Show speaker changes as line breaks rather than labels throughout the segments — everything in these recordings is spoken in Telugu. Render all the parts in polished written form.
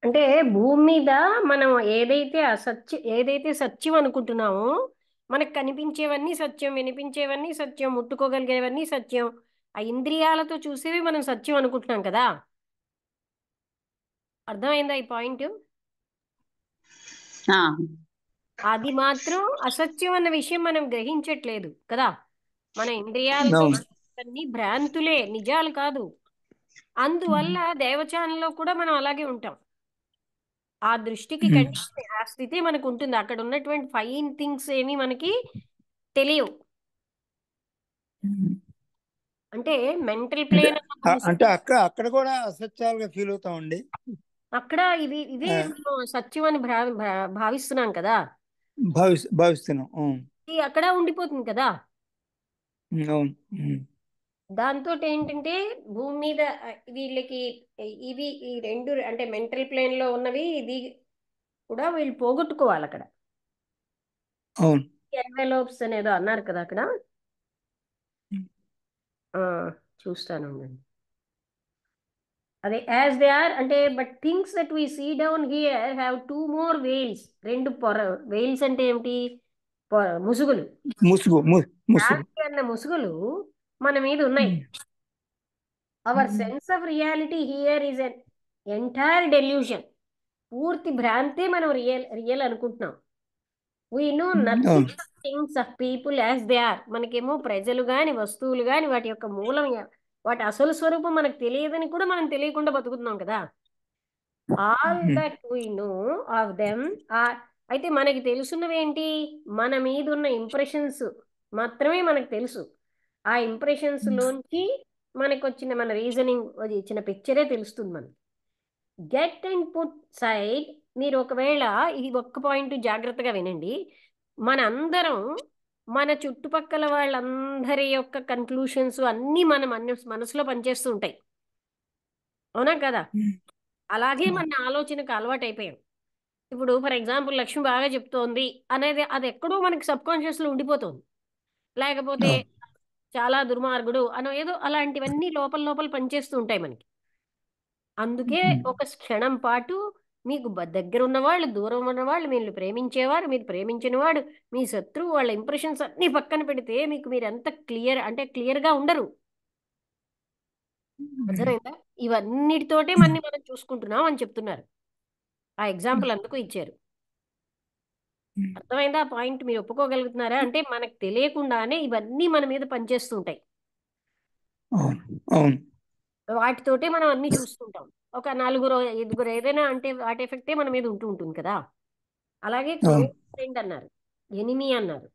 అంటే భూమి మీద మనం ఏదైతే సత్యం అనుకుంటున్నామో మనకు కనిపించేవన్నీ సత్యం, వినిపించేవన్నీ సత్యం, ముట్టుకోగలిగేవన్నీ సత్యం, ఆ ఇంద్రియాలతో చూసేవి మనం సత్యం అనుకుంటున్నాం కదా. అర్థమైందా ఈ పాయింట్?
ఆ,
అది మాత్రం అసత్యం అన్న విషయం మనం గ్రహించట్లేదు కదా. మన ఇంద్రియాలతో
అవును.
అన్ని భ్రాంతులే, నిజాలు కాదు. అందువల్ల దేవచానంలో కూడా మనం అలాగే ఉంటాం. ఆ దృష్టికి కంటే ఆ స్థితి మనకు ఉంటుంది. అక్కడ ఉన్నటువంటి ఫైన్ థింగ్స్ ఏమి మనకి తెలియవు. అంటే మెంటల్
అంటే
ప్లేన్
అంటే అక్కడ కూడా అసత్యాలుగా ఫీల్ అవుతామండి.
అక్కడ ఇవే
ఆ,
మనం సత్యం అని భావిస్తున్నాం కదా.
భావిస్తున్నాం. అవును.
ఇది అక్కడ ఉండిపోతుంది కదా.
అవును.
దాంతో ఏంటంటే భూమి మీద వీళ్ళకి ఇవి ఈ రెండు అంటే మెంటల్ ప్లేన్ లో ఉన్నవి ఇది కూడా వీళ్ళు పోగొట్టుకోవాలి అక్కడ.
అవును.
ఎన్వెలోప్స్ అనేదో అన్నారు కదా అక్కడ. ఆ, చూస్తాను. అదే యాజ్ దే ఆర్ అంటే but things that we see down here have two more veils. రెండు వేల్స్ అంటే ఏమిటి? ముసుగులు.
ముసుగు.
శాంతి అన్న ముసుగులు మన మీద ఉన్నాయి. Our sense of reality here is an entire delusion. పూర్తి భ్రాంతే మనం రియల్ రియల్ అనుకుంటున్నాం. వీ నో
అవును.
Nothing things of people as they are. మనకేమో ప్రజలు గాని వస్తువులు గాని వాటి యొక్క మూలం వాటి అసలు స్వరూపం మనకు తెలియదని కూడా మనం తెలియకుండా బతుకుతున్నాం కదా. All that we know of them are. అయితే మనకి తెలుసున్నవేంటి? మన మీద ఉన్న ఇంప్రెషన్స్ మాత్రమే మనకు తెలుసు. ఆ ఇంప్రెషన్స్ లోంచి మనకు వచ్చిన మన రీజనింగ్ అది ఇచ్చిన పిక్చరే తెలుస్తుంది మనకి. Get and put side. మీరు ఒకవేళ ఇది ఒక్క పాయింట్ జాగ్రత్తగా వినండి. మన అందరం మన చుట్టుపక్కల వాళ్ళందరి యొక్క కన్క్లూషన్స్ అన్నీ మన మనసులో పనిచేస్తూ ఉంటాయి. అవునా కదా? అలాగే మన ఆలోచనకు అలవాటు అయిపోయాం. ఇప్పుడు ఫర్ ఎగ్జాంపుల్ లక్ష్మి బాగా చెప్తోంది అనేది అది ఎక్కడో మనకి సబ్ కాన్షియస్ లో ఉండిపోతుంది. లేకపోతే
అవును.
చాలా దుర్మార్గుడు అనో ఏదో అలాంటివన్నీ లోపల లోపల పనిచేస్తూ ఉంటాయి మనకి. అందుకే ఒక క్షణం పాటు మీకు దగ్గర ఉన్నవాళ్ళు, దూరం ఉన్నవాళ్ళు, మీరు ప్రేమించేవారు, మీరు ప్రేమించిన వాడు, మీ శత్రువు, వాళ్ళ ఇంప్రెషన్స్ అన్ని పక్కన పెడితే మీకు మీరు ఎంత క్లియర్ అంటే క్లియర్ గా ఉండరు. అర్థమైందా? ఇవన్నిటితోటే మనం చూసుకుంటున్నాం అని చెప్తున్నారు. ఆ ఎగ్జాంపుల్ అందుకు ఇచ్చారు. అర్థమైందా పాయింట్? మీరు ఒప్పుకోగలుగుతున్నారా? అంటే మనకు తెలియకుండానే ఇవన్నీ మన మీద పనిచేస్తూ ఉంటాయి.
అవును. అవును.
వాటితోటే మనం అన్ని చూస్తుంటాం. ఒక నలుగురు ఐదుగురు ఏదైనా అంటే వాటి ఎఫెక్టే మన మీద ఉంటూ ఉంటుంది కదా. అలాగే
అవును.
క్లోజ్ ఫ్రెండ్ అన్నారు, ఎనిమీ అన్నారు.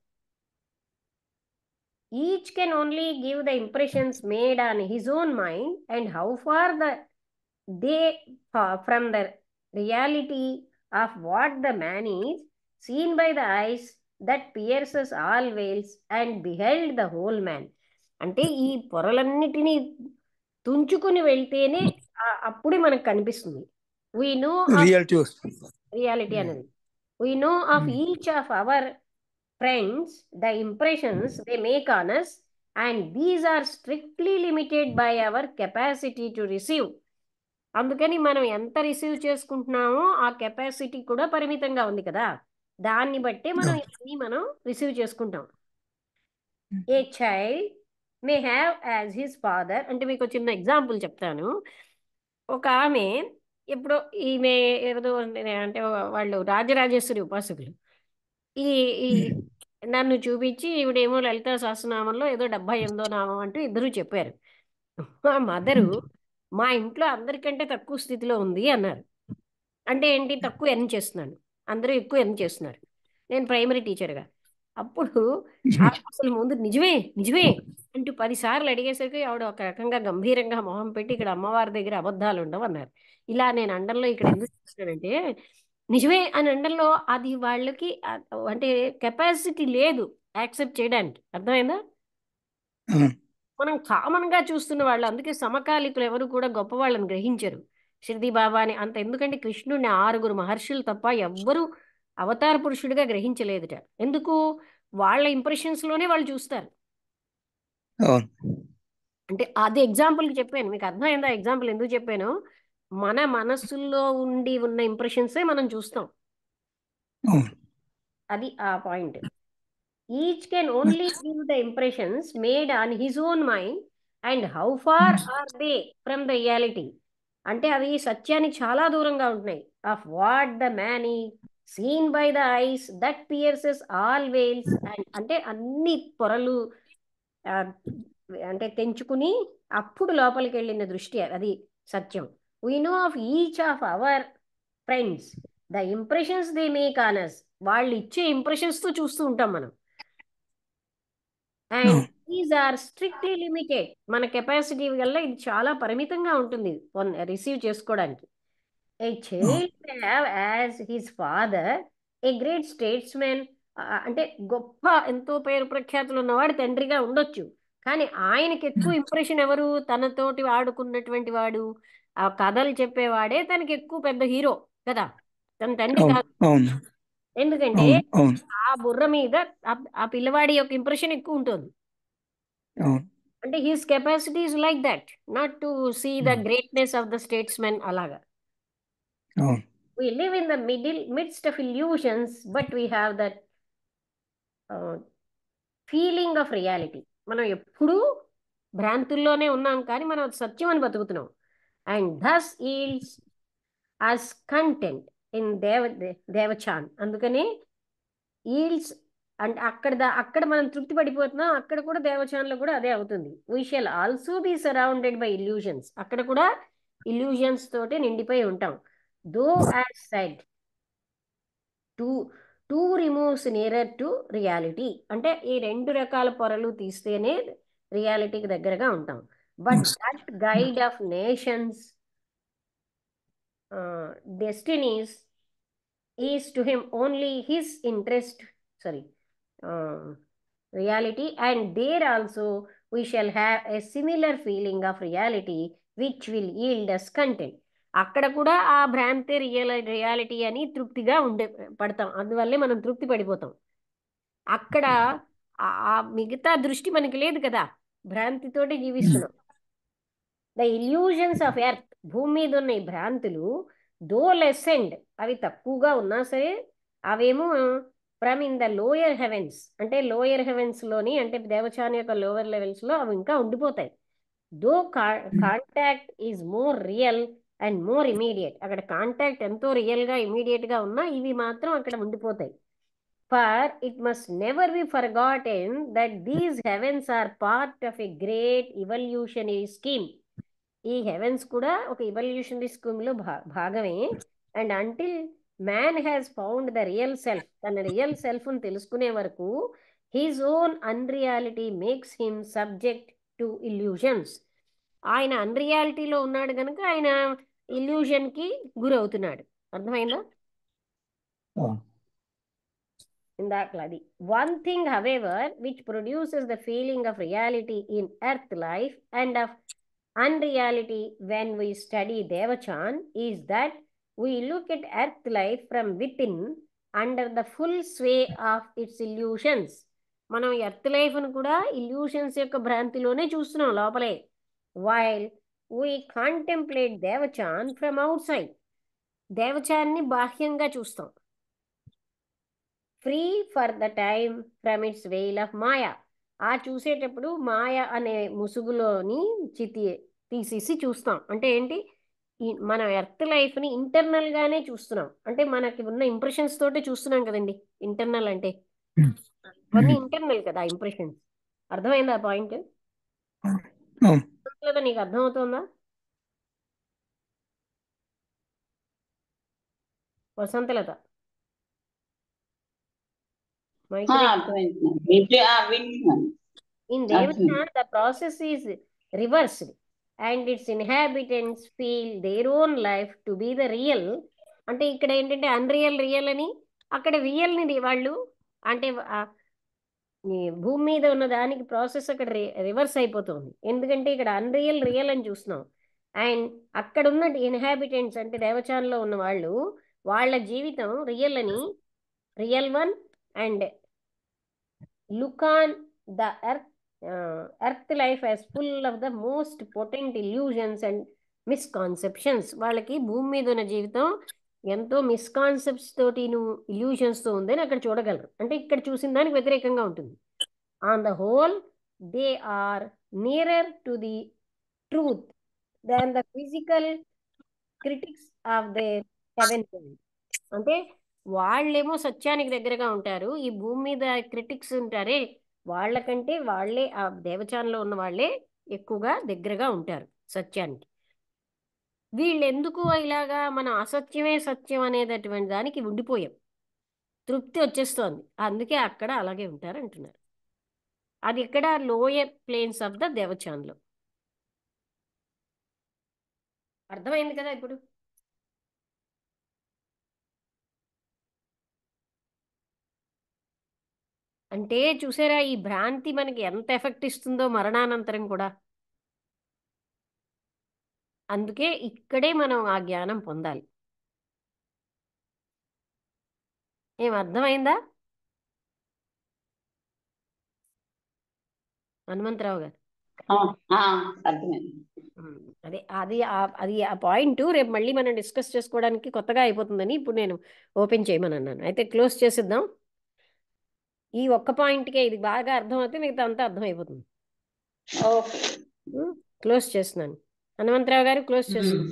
Each can only give the impressions made on his own mind and how far they from the reality of what the man is seen by the eyes that pierces all veils and beheld the whole man. అంటే ఈ పొరలన్నిటినీ తుంచుకుని వెళ్తేనే అప్పుడే మనకు కనిపిస్తుంది. వీ నో ఆఫ్
రియాలిటీ వస్తుంది.
రియాలిటీ అనేది. We know of each of our friends the impressions they make on us and these are strictly limited by our capacity to receive. అందుకని మనం ఎంత రిసీవ్ చేసుకుంటున్నామో ఆ కెపాసిటీ కూడా పరిమితంగా ఉంది కదా. దాన్ని బట్టే మనం రిసీవ్ చేసుకుంటాం. A child may have as his father. అంటే మీకు చిన్న ఎగ్జాంపుల్ చెప్తాను. ఒక ఆమె ఎప్పుడో ఈమె ఏదో అంటే వాళ్ళు రాజరాజేశ్వరి ఉపాసకులు. ఈ ఈ నన్ను చూపించి ఈవిడేమో లలితా సహస్రనామంలో ఏదో 78వ నామం అంటూ ఇద్దరు చెప్పారు. మా మదరు మా ఇంట్లో అందరికంటే తక్కువ స్థితిలో ఉంది అన్నారు. అంటే ఏంటి? తక్కువ ఎర్న్ చేస్తున్నాను, అందరూ ఎక్కువ ఎర్న్ చేస్తున్నారు, నేను ప్రైమరీ టీచర్గా. అప్పుడు అసలు ముందు నిజమే నిజమే అంటూ 10 సార్లు అడిగేసరికి ఆవిడ ఒక రకంగా గంభీరంగా మొహం పెట్టి ఇక్కడ అమ్మవారి దగ్గర అబద్ధాలు ఉండవు అన్నారు. ఇలా నేను అండంలో ఇక్కడ ఎందుకు చేస్తున్నానంటే నిజమే అని అండంలో అది వాళ్ళకి అంటే కెపాసిటీ లేదు యాక్సెప్ట్ చేయడానికి. అర్థమైందా? మనం కామన్ గా చూస్తున్న వాళ్ళు, అందుకే సమకాలికులు ఎవరు కూడా గొప్ప వాళ్ళని గ్రహించరు. షిర్ది బాబాని అంత ఎందుకంటే కృష్ణుడిని 6 మహర్షులు తప్ప ఎవ్వరూ అవతార పురుషుడిగా గ్రహించలేదుట. ఎందుకు? వాళ్ళ ఇంప్రెషన్స్ లోనే వాళ్ళు చూస్తారు.
అవును.
అంటే అది ఎగ్జాంపుల్కి చెప్పాను, మీకు అర్థమైందా ఎగ్జాంపుల్ ఎందుకు చెప్పాను? మన మనస్సుల్లో ఉండి ఉన్న ఇంప్రెషన్సే మనం చూస్తాం.
అవును.
అది ఆ point. Each can only give the impressions made on his own mind and how far are they from the reality. అంటే అవి సత్యానికి చాలా దూరంగా ఉంటున్నాయి. Of what the man is seen by the eyes that pierces all veils. And అంటే అన్ని పొరలు ఆ, అంటే తెంచుకుని అప్పుడు లోపలికి వెళ్ళిన దృష్టి అది సత్యం. We know of each of our friends the impressions they make on us. వాళ్ళు ఇచ్చే ఇంప్రెషన్స్ తో చూస్తూ ఉంటాం మనం. అండ్
అవును.
These are strictly limited. మన కెపాసిటీ వల్ల ఇది చాలా పరిమితంగా ఉంటుంది రిసీవ్ చేసుకోవడానికి. A
అవును.
child may have as his father a great statesman. అంటే గొప్ప ఎంతో పేరు ప్రఖ్యాతులు ఉన్నవాడు తండ్రిగా ఉండొచ్చు, కానీ ఆయనకి ఎక్కువ ఇంప్రెషన్ ఎవరు? తనతోటి ఆడుకున్నటువంటి వాడు, ఆ కథలు చెప్పేవాడే తనకి ఎక్కువ పెద్ద హీరో కదా, తన తండ్రి
అవును.
కాదు.
అవును.
ఎందుకంటే
అవును. అవును.
ఆ బుర్ర మీద ఆ పిల్లవాడి యొక్క ఇంప్రెషన్ ఎక్కువ ఉంటుంది.
అవును.
అంటే his capacity is like that, not to see the greatness of the statesmen అలాగా.
అవును.
We live in the midst of illusions, but we have that feeling of reality. మనం ఎప్పుడూ భ్రాంతుల్లోనే ఉన్నాం, కానీ మనం సత్యం అని బతుకుతున్నాం. And thus eels us content in Devachan. అందుకని ఈల్స్ అంటే అక్కడ మనం తృప్తి పడిపోతున్నాం, అక్కడ కూడా దేవచాన్లో కూడా అదే అవుతుంది. We shall also be surrounded by illusions. అక్కడ కూడా ఇల్యూషన్స్ తోటి నిండిపోయి ఉంటాం. Though as said two two removes nearer to reality. అంటే ఈ రెండు రకాల పొరలు తీస్తేనే రియాలిటీకి దగ్గరగా ఉంటాం. But that guide of nations destinies is to him only his interest, sorry, reality, and there also we shall have a similar feeling of reality which will yield us content. అక్కడ కూడా ఆ భ్రాంతి రియాలిటీ అని తృప్తిగా పడతాం, అందువల్లే మనం తృప్తి పడిపోతాం. అక్కడ ఆ మిగతా దృష్టి మనకి లేదు కదా, భ్రాంతితోటి జీవిస్తున్నాం. ద ఇల్యూజన్స్ ఆఫ్ ఎర్త్, భూమి మీద ఉన్న ఈ భ్రాంతులు, దో లెసెండ్, అవి తక్కువగా ఉన్నా సరే, అవేమో from in the lower heavens, అంటే లోయర్ హెవెన్స్ లోని, అంటే దేవచాని యొక్క లోవర్ లెవెల్స్ లో అవి ఇంకా ఉండిపోతాయి. Though contact is more real and more immediate. అక్కడ కాంటాక్ట్ ఎంతో రియల్ గా ఇమీడియట్ గా ఉన్నా ఇవి మాత్రం అక్కడ ఉండిపోతాయి. For it must never be forgotten that these heavens are part of a great evolutionary scheme. ఈ హెవెన్స్ కూడా ఒక ఇవల్యూషనరీ స్కీమ్ లో భాగమే. And until man has found the real self, తన రియల్ సెల్ఫ్ ని తెలుసుకునే వరకు his own unreality makes him subject to illusions. ఆయన అన్రియాలిటీలో ఉన్నాడు కనుక ఆయన ఇల్యూషన్ కి గురవుతున్నాడు. అర్థమైందా?
అవును.
ఇందాకలది. One thing however which produces the feeling of reality in earth life and of unreality when we study Devachan is that we look at earth life from within under the full sway of its illusions. మనం ఎర్త్ లైఫ్ ను కూడా ఇల్యూషన్స్ యొక్క భ్రాంతిలోనే చూస్తున్నాం లోపలే. While we contemplate Devachan from outside, దేవచాన్ని బాహ్యంగా చూస్తాం. Free for the time from its veil of maya. ఆ చూసేటప్పుడు మాయ అనే ముసుగులోని తీసేసి చూస్తాం. అంటే ఏంటి? మన ఎర్త్ లైఫ్ని ఇంటర్నల్గానే చూస్తున్నాం, అంటే మనకి ఉన్న ఇంప్రెషన్స్ తోటే చూస్తున్నాం కదండి. ఇంటర్నల్ అంటే ఇవన్నీ ఇంటర్నల్ కదా ఇంప్రెషన్స్. అర్థమైందా పాయింట్?
అవును.
లేదా నీకు అర్థమవుతుందా వసంతలత? మైగ్రేట్
అర్థమైంది. వింటున్నాను.
In
అర్థమైంది.
Devachan, the process is reversed and its inhabitants feel their own life to be the real. అంటే ఇక్కడ ఏంటంటే అన్రియల్ రియల్ అని, అక్కడ రియల్ ని వాళ్ళు అంటే ఈ భూమి మీద ఉన్న దానికి ప్రాసెస్ అక్కడ రివర్స్ అయిపోతుంది. ఎందుకంటే ఇక్కడ అన్రియల్ రియల్ అని చూస్తున్నాం. అండ్ అక్కడ ఉన్న ఇన్హాబిటెంట్స్ అంటే దేవచాన్లో ఉన్న వాళ్ళు, వాళ్ళ జీవితం రియల్ అని, real one, and look on the earth earth life as full of the most potent illusions and misconceptions. వాళ్ళకి భూమి మీద ఉన్న జీవితం ఎంతో మిస్కాన్సెప్ట్స్ తోటి ఇల్యూషన్స్తో ఉందని అక్కడ చూడగలరు. అంటే ఇక్కడ చూసిన దానికి వ్యతిరేకంగా ఉంటుంది. On the whole they are nearer to the truth than the physical critics of their heaven. అంటే వాళ్ళేమో సత్యానికి దగ్గరగా ఉంటారు. ఈ భూమి మీద క్రిటిక్స్ ఉంటారే వాళ్ళకంటే వాళ్ళే ఆ దేవచానంలో ఉన్న వాళ్ళే ఎక్కువగా దగ్గరగా ఉంటారు సత్యానికి. వీళ్ళు ఎందుకు ఇలాగా మనం అసత్యమే సత్యం అనేటటువంటి దానికి ఉండిపోయాం, తృప్తి వచ్చేస్తోంది, అందుకే అక్కడ అలాగే ఉంటారు అంటున్నారు. అది ఇక్కడ లోయర్ ప్లేన్స్ ఆఫ్ ద దేవచాన్లో. అర్థమైంది కదా ఇప్పుడు? అంటే చూసారా ఈ భ్రాంతి మనకి ఎంత ఎఫెక్ట్ ఇస్తుందో మరణానంతరం కూడా. అందుకే ఇక్కడే మనం ఆ జ్ఞానం పొందాలి. ఏం అర్థమైందా హనుమంతరావు గారు?
అర్థమైంది.
అదే అది ఆ పాయింట్ రేపు మళ్ళీ మనం డిస్కస్ చేసుకోవడానికి కొత్తగా అయిపోతుందని ఇప్పుడు నేను ఓపెన్ చేయమని అన్నాను. అయితే క్లోజ్ చేసిద్దాం. ఈ ఒక్క పాయింట్కే ఇది బాగా అర్థమైతే మిగతా అంతా అర్థమైపోతుంది.
ఓకే.
క్లోజ్ చేస్తున్నాను. హనుమంతరావు గారు క్లోజ్ చేస్తున్నాను.